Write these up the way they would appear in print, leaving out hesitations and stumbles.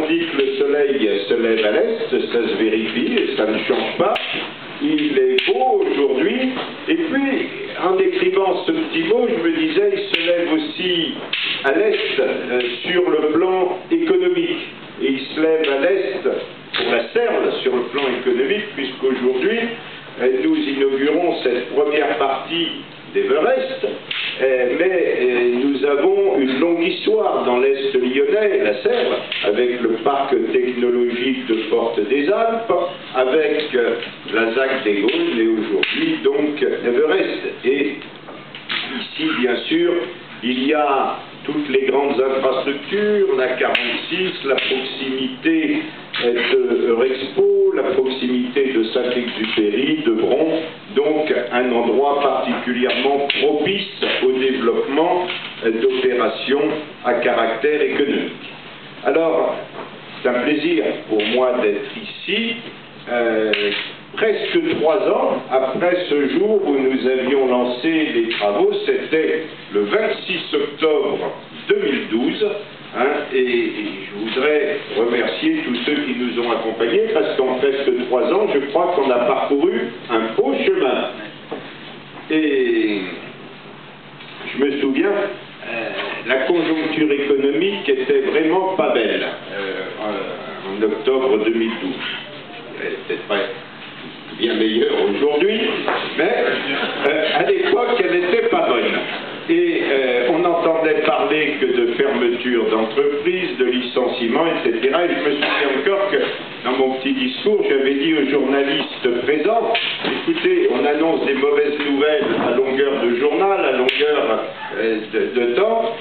on dit que le soleil se lève à l'est, ça se vérifie et ça ne change pas. Il est beau aujourd'hui. Et puis, en écrivant ce petit mot, je me disais, il se lève aussi à l'est sur le plan économique. Et il se lève à l'est pour la Serle sur le plan économique, puisqu'aujourd'hui, nous inaugurons cette première partie d'Everest, mais nous avons une longue histoire dans l'Est lyonnais, la Serre, avec le parc technologique de Porte des Alpes, avec la ZAC des Gaules et aujourd'hui donc Everest. Et ici, bien sûr, il y a toutes les grandes infrastructures, la 46, la proximité de Eurexpo, la proximité de Saint-Exupéry, de Bron, donc un endroit particulièrement propice au développement d'opérations à caractère économique. Alors, c'est un plaisir pour moi d'être ici, presque 3 ans après ce jour où nous avions lancé les travaux, c'était le 26 octobre 2012, et je voudrais remercier tous ceux qui nous ont accompagnés, parce qu'en presque 3 ans, je crois qu'on a parcouru un beau chemin. Et je me souviens, la conjoncture économique était vraiment pas belle en octobre 2012. Elle est peut-être pas bien meilleure aujourd'hui, mais à l'époque, elle n'était pas bonne. Et on n'entendait parler que de fermeture d'entreprises, de licenciements, etc. Et je me souviens encore que dans mon petit discours, j'avais dit aux journalistes présents, écoutez, on annonce des mauvaises nouvelles à longueur de journal, à longueur de temps,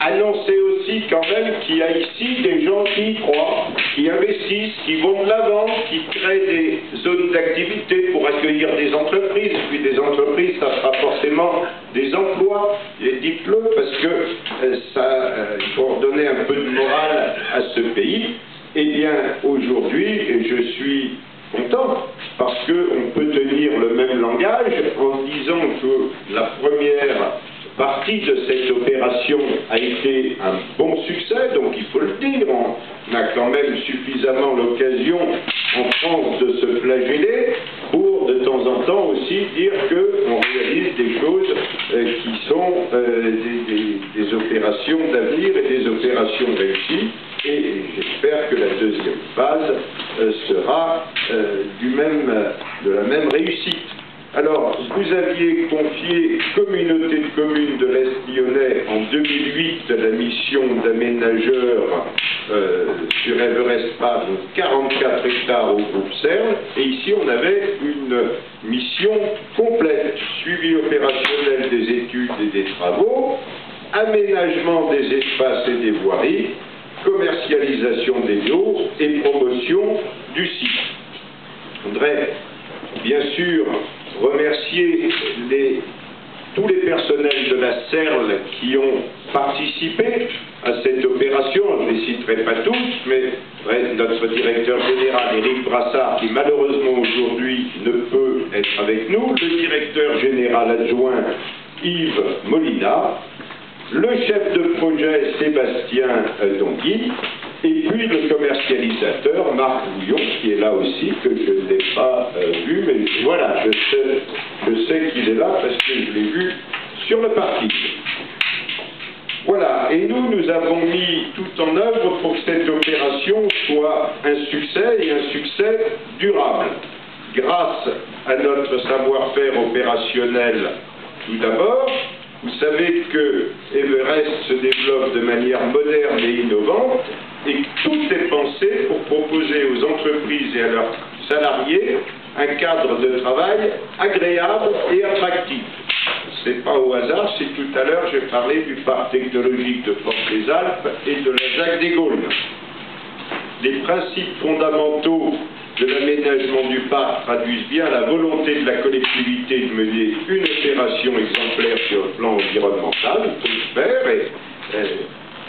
annoncez aussi quand même qu'il y a ici des gens qui y croient, qui investissent, qui vont de l'avant, qui créent des zones d'activité pour accueillir des entreprises, et puis des entreprises, ça sera forcément des emplois, et dites-le, parce que il faut redonner un peu de morale à ce pays. Eh bien, aujourd'hui, je suis content, parce qu'on peut tenir le même langage en disant que la première partie de cette opération a été un bon succès, donc il faut le dire, on a quand même suffisamment l'occasion en France de se flageller pour de temps en temps aussi dire qu'on réalise des choses qui sont des opérations d'avenir et des opérations réussies. Et j'espère que la deuxième phase sera de la même réussite. Alors, vous aviez confié Communauté de communes de l'Est lyonnais en 2008 la mission d'aménageur sur Everest Pass, donc 44 hectares au groupe Serle, et ici on avait une mission complète, suivi opérationnel des études et des travaux, aménagement des espaces et des voiries, commercialisation des lots et promotion du site. Je voudrais bien sûr remercier tous les personnels de la Serle qui ont participé à cette opération. Je ne les citerai pas tous, mais notre directeur général, Éric Brassard, qui malheureusement aujourd'hui ne peut être avec nous, le directeur général adjoint, Yves Molina, le chef de projet, Sébastien Dongui, et puis le commercialisateur, Marc Bouillon, qui est là aussi, que je n'ai pas vu, mais voilà, je sais qu'il est là parce que je l'ai vu sur le parking. Voilà, et nous avons mis tout en œuvre pour que cette opération soit un succès, et un succès durable, grâce à notre savoir-faire opérationnel tout d'abord. Vous savez que Everest se développe de manière moderne et innovante, et tout est pensé pour proposer aux entreprises et à leurs salariés un cadre de travail agréable et attractif. C'est pas au hasard si tout à l'heure j'ai parlé du parc technologique de Porte des Alpes et de la ZAC des Gaules. Les principes fondamentaux de l'aménagement du parc traduisent bien la volonté de la collectivité de mener une opération exemplaire sur le plan environnemental, il faut le faire, et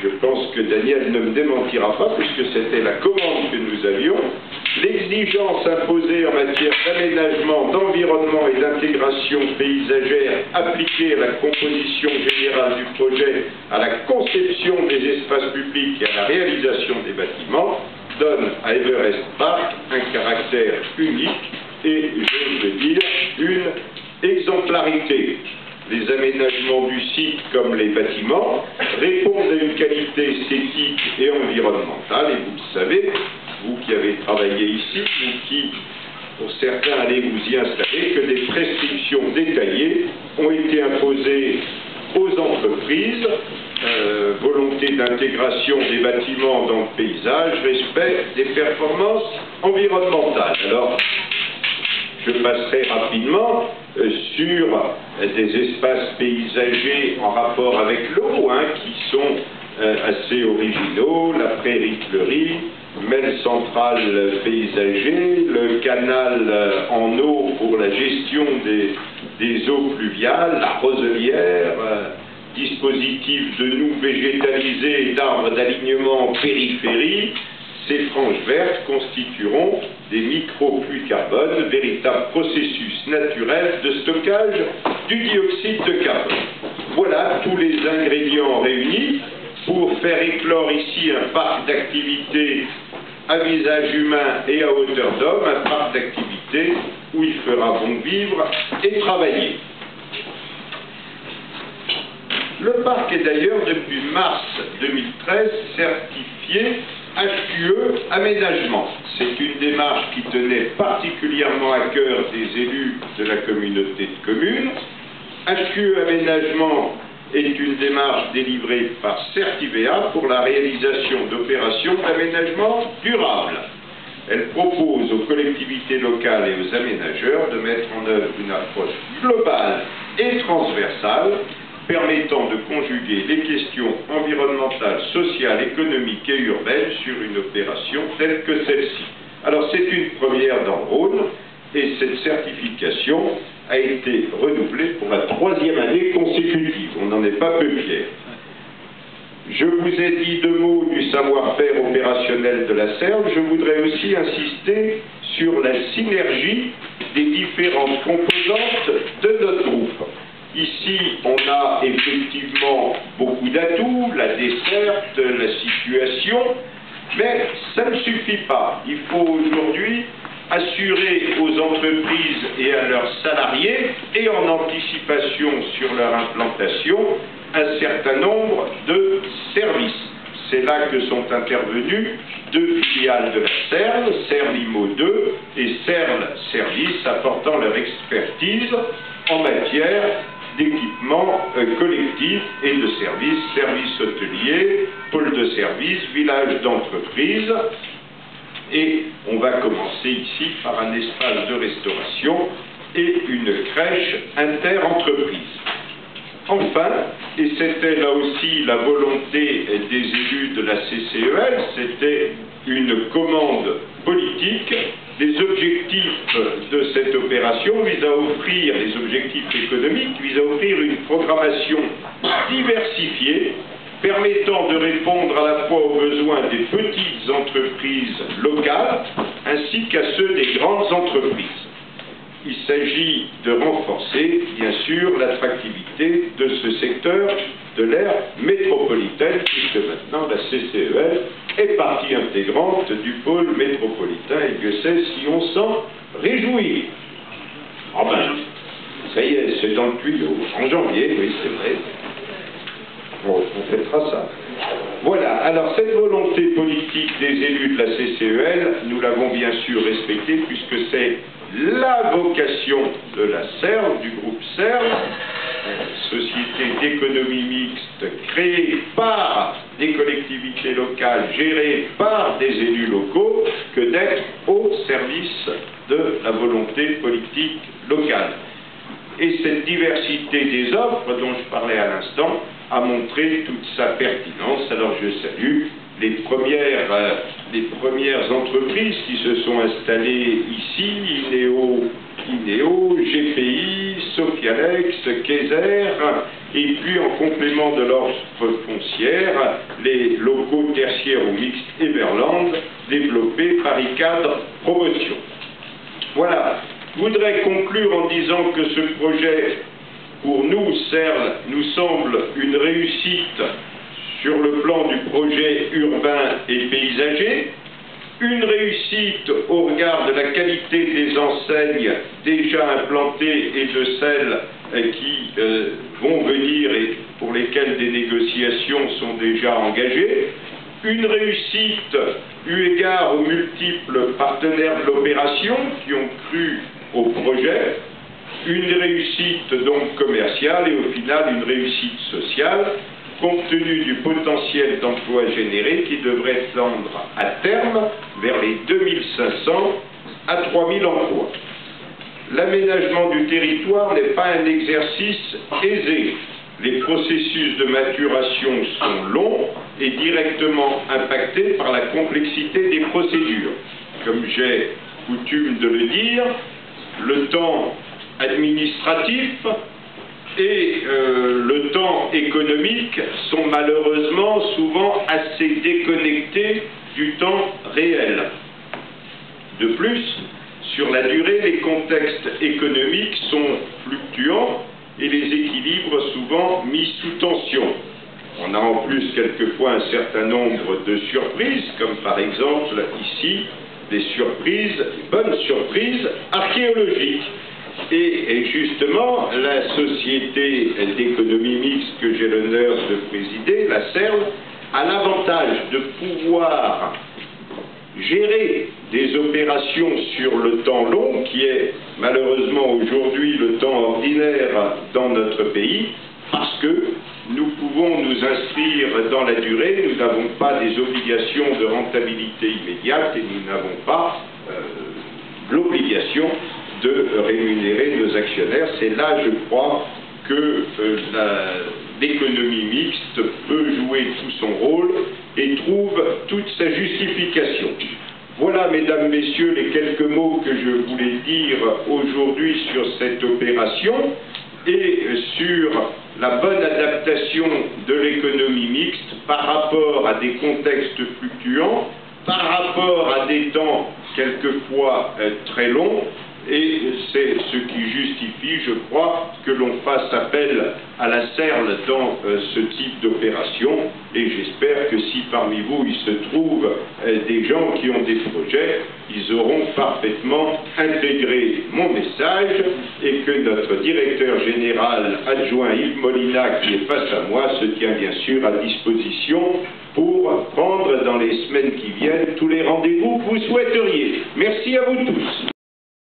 je pense que Daniel ne me démentira pas, puisque c'était la commande que nous avions, l'exigence imposée en matière d'aménagement, d'environnement et d'intégration paysagère appliquée à la composition générale du projet, à la conception des espaces publics et à la réalisation des bâtiments, donne à Everest Park un caractère unique et, je veux dire, une exemplarité. Les aménagements du site comme les bâtiments répondent à une qualité esthétique et environnementale, et vous le savez, vous qui avez travaillé ici, ou qui, pour certains, allez vous y installer, que des prescriptions détaillées ont été imposées aux entreprises, volonté d'intégration des bâtiments dans le paysage, respect des performances environnementales. Alors, je passerai rapidement sur des espaces paysagers en rapport avec l'eau, qui sont assez originaux, la prairie fleurie, mêle centrale paysager, le canal en eau pour la gestion des eaux pluviales, la roselière, dispositif de noues végétalisées et d'arbres d'alignement en périphérie. Ces franges vertes constitueront des micro-puits carbone, véritables processus naturels de stockage du dioxyde de carbone. Voilà tous les ingrédients réunis pour faire éclore ici un parc d'activités à visage humain et à hauteur d'homme, un parc d'activités où il fera bon vivre et travailler. Le parc est d'ailleurs depuis mars 2013 certifié HQE Aménagement. C'est une démarche qui tenait particulièrement à cœur des élus de la communauté de communes. HQE Aménagement est une démarche délivrée par Certivea pour la réalisation d'opérations d'aménagement durable. Elle propose aux collectivités locales et aux aménageurs de mettre en œuvre une approche globale et transversale permettant de conjuguer les questions environnementales, sociales, économiques et urbaines sur une opération telle que celle-ci. Alors c'est une première dans le Rhône, et cette certification a été renouvelée pour la 3e année consécutive. On n'en est pas peu fiers. Je vous ai dit 2 mots du savoir-faire opérationnel de la CERN. Je voudrais aussi insister sur la synergie des différentes composantes de notre groupe. Ici, on a effectivement beaucoup d'atouts, la desserte, la situation, mais ça ne suffit pas. Il faut aujourd'hui assurer aux entreprises et à leurs salariés, et en anticipation sur leur implantation, un certain nombre de services. C'est là que sont intervenues 2 filiales de la CERN, CERN IMO 2 et CERN Service, apportant leur expertise en matière d'équipements collectifs et de services hôteliers, pôles de services, villages d'entreprise. Et on va commencer ici par un espace de restauration et une crèche inter-entreprise. Enfin, et c'était là aussi la volonté des élus de la CCEL, c'était une commande politique. Les objectifs de cette opération visent à offrir, les objectifs économiques, visent à offrir une programmation diversifiée permettant de répondre à la fois aux besoins des petites entreprises locales ainsi qu'à ceux des grandes entreprises. Il s'agit de renforcer, bien sûr, l'attractivité de ce secteur de l'ère métropolitaine, puisque maintenant la CCEL est partie intégrante du pôle métropolitain, et Dieu sait si on s'en réjouit. Ah ben, ça y est, c'est dans le tuyau. En janvier, oui, c'est vrai. Bon, on fêtera ça. Voilà, alors cette volonté politique des élus de la CCEL, nous l'avons bien sûr respectée, puisque c'est la vocation de la CERN, du groupe CERN, société d'économie mixte créée par des collectivités locales, gérée par des élus locaux, que d'être au service de la volonté politique locale. Et cette diversité des offres dont je parlais à l'instant a montré toute sa pertinence. Alors je salue les premières entreprises qui se sont installées ici, INEO, GPI, Sofialex, Kayser, et puis en complément de l'offre foncière, les locaux tertiaires ou mixtes Everland, développés par Icadre Promotion. Voilà, je voudrais conclure en disant que ce projet, pour nous, nous semble une réussite sur le plan du projet urbain et paysager, une réussite au regard de la qualité des enseignes déjà implantées et de celles qui vont venir et pour lesquelles des négociations sont déjà engagées, une réussite eu égard aux multiples partenaires de l'opération qui ont cru au projet, une réussite donc commerciale et au final une réussite sociale, compte tenu du potentiel d'emploi généré qui devrait tendre à terme vers les 2500 à 3000 emplois. L'aménagement du territoire n'est pas un exercice aisé. Les processus de maturation sont longs et directement impactés par la complexité des procédures. Comme j'ai coutume de le dire, le temps administratif et le temps économique sont malheureusement souvent assez déconnectés du temps réel. De plus, sur la durée, les contextes économiques sont fluctuants et les équilibres souvent mis sous tension. On a en plus quelquefois un certain nombre de surprises, comme par exemple ici, des surprises, bonnes surprises archéologiques. Et justement, la société d'économie mixte que j'ai l'honneur de présider, la CERL, a l'avantage de pouvoir gérer des opérations sur le temps long, qui est malheureusement aujourd'hui le temps ordinaire dans notre pays, parce que nous pouvons nous inscrire dans la durée, nous n'avons pas des obligations de rentabilité immédiate et nous n'avons pas l'obligation de rémunérer nos actionnaires. C'est là, je crois, que l'économie mixte peut jouer tout son rôle et trouve toute sa justification. Voilà, mesdames, messieurs, les quelques mots que je voulais dire aujourd'hui sur cette opération et sur la bonne adaptation de l'économie mixte par rapport à des contextes fluctuants, par rapport à des temps quelquefois très longs. Et c'est ce qui justifie, je crois, que l'on fasse appel à la CERL dans ce type d'opération. Et j'espère que si parmi vous il se trouve des gens qui ont des projets, ils auront parfaitement intégré mon message et que notre directeur général adjoint Yves Molina, qui est face à moi, se tient bien sûr à disposition pour prendre dans les semaines qui viennent tous les rendez-vous que vous souhaiteriez. Merci à vous tous.